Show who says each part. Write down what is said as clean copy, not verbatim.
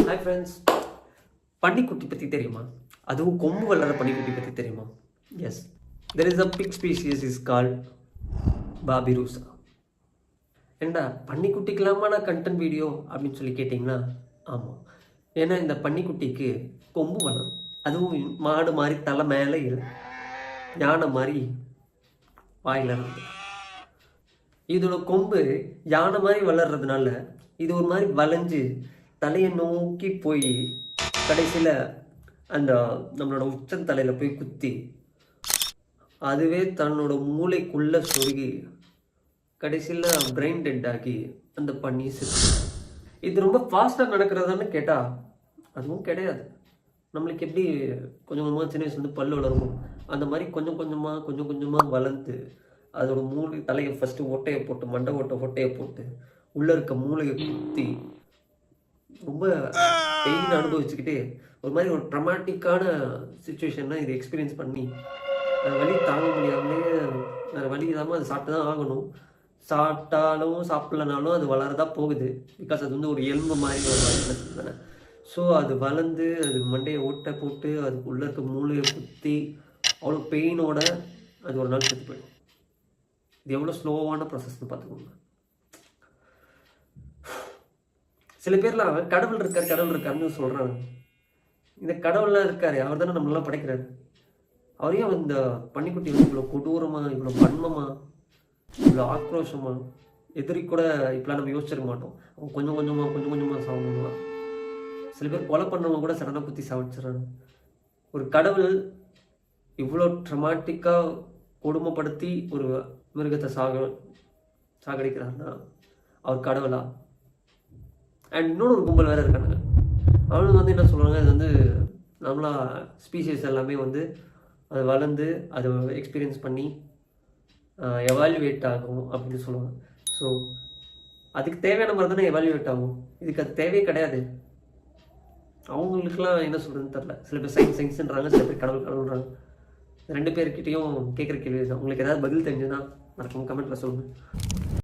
Speaker 1: Hi friends, பன்னிக்குட்டி பற்றி தெரியுமா? அதுவும் கொம்பு வளர பன்னிக்குட்டி பற்றி தெரியுமா? Yes, there is a big species is called babirusa. ஏண்டா பன்னிக்குட்டிக்கலாமா நான் கண்டென்ட் வீடியோ அப்படின்னு சொல்லி கேட்டிங்கன்னா ஆமாம். ஏன்னா இந்த பன்னிக்குட்டிக்கு கொம்பு வளரும். அதுவும் மாடு மாதிரி தலை மேலே இல்லை, யானை மாதிரி வாயில் இருந்து. இதோட கொம்பு யானை மாதிரி வளர்றதுனால இது ஒரு மாதிரி வளைஞ்சு தலையை நோக்கி போய் கடைசியில் அந்த நம்மளோட உச்சந்தலையில் போய் குத்தி அதுவே தன்னோட மூளைக்குள்ளே சொருகி கடைசியில் பிரெயின் டெட் ஆகி அந்த பண்ணி செத்து. இது ரொம்ப ஃபாஸ்ட்டாக நடக்கிறதான்னு கேட்டால் அதுவும் கிடையாது. நம்மளுக்கு எப்படி கொஞ்சம் கொஞ்சமாக சின்ன வயசுலேருந்து பல் வளரும், அந்த மாதிரி கொஞ்சம் கொஞ்சமாக வளர்ந்து அதோட மூளை தலையை ஃபஸ்ட்டு ஓட்டையை போட்டு மண்டை ஓட்டையை போட்டு உள்ளே இருக்க மூளையை குத்தி ரொம்ப பெயின் அனுபவிச்சுக்கிட்டே ஒரு மாதிரி ஒரு ட்ரமாட்டிக்கான சுச்சுவேஷன்னா இதை எக்ஸ்பீரியன்ஸ் பண்ணி வலி தாங்க முடியாமலே வேறு வலி இல்லாமல் அது சாப்பிட்டு தான் ஆகணும். சாப்பிட்டாலும் சாப்பிட்லனாலும் அது வளரதான் போகுது. பிகாஸ் அது வந்து ஒரு எலும்பு மாதிரி ஒரு வயசுல தானே. ஸோ அது வளர்ந்து அது மண்டையை ஓட்டை போட்டு அதுக்குள்ளே இருக்க மூளையை குத்தி அவ்வளோ பெயினோட அது ஒரு நாள் செத்து போயிடும். இது எவ்வளோ ஸ்லோவான ப்ராசஸ்ன்னு பார்த்துக்கோங்க. சில பேர்லாம் கடவுள் இருக்காருன்னு சொல்கிறாங்க. இந்த கடவுள்லாம் இருக்காரு, அவர் தானே நம்மளாம் படைக்கிறாரு. அவரையும் இந்த பன்னிக்குட்டி வந்து இவ்வளோ கொடூரமாக, இவ்வளோ வன்மமாக, இவ்வளோ ஆக்ரோஷமாக, எதிரி கூட இப்பெல்லாம் நம்ம யோசிச்சிருக்க மாட்டோம். அவங்க கொஞ்சம் கொஞ்சமாக சாப்பிடுவாங்க. சில பேர் கொலை பண்ணவங்க கூட சடனாக குத்தி சாப்பிடுறாங்க. ஒரு கடவுள் இவ்வளோ ட்ரமாட்டிக்காக கொடுமைப்படுத்தி ஒரு மிருகத்தை சாகடிக்கிறாருன்னா அவர் கடவுளா? அண்ட் இன்னொரு ஒரு கும்பல் வேறு இருக்காங்க. அவனுக்கு வந்து என்ன சொல்கிறாங்க, அது வந்து நம்மளா ஸ்பீஷிஸ் எல்லாமே வந்து அது வளர்ந்து அதை எக்ஸ்பீரியன்ஸ் பண்ணி எவால்யூவேட் ஆகும் அப்படின்னு சொல்லுவாங்க. ஸோ அதுக்கு தேவையான மாதிரி தானே எவால்யூவேட் ஆகும். இதுக்கு அது தேவையே கிடையாது. அவங்களுக்குலாம் என்ன சொல்கிறதுன்னு தெரில. சில பேர் சயின்ஸ்ன்றாங்க, சில பேர் கடவுள்ன்றாங்க. ரெண்டு பேர்கிட்டையும் கேட்குற கேள்வி தான். உங்களுக்கு ஏதாவது பதில் தெரிஞ்சுன்னா மறக்காம கமெண்ட்டில் சொல்லுங்கள்.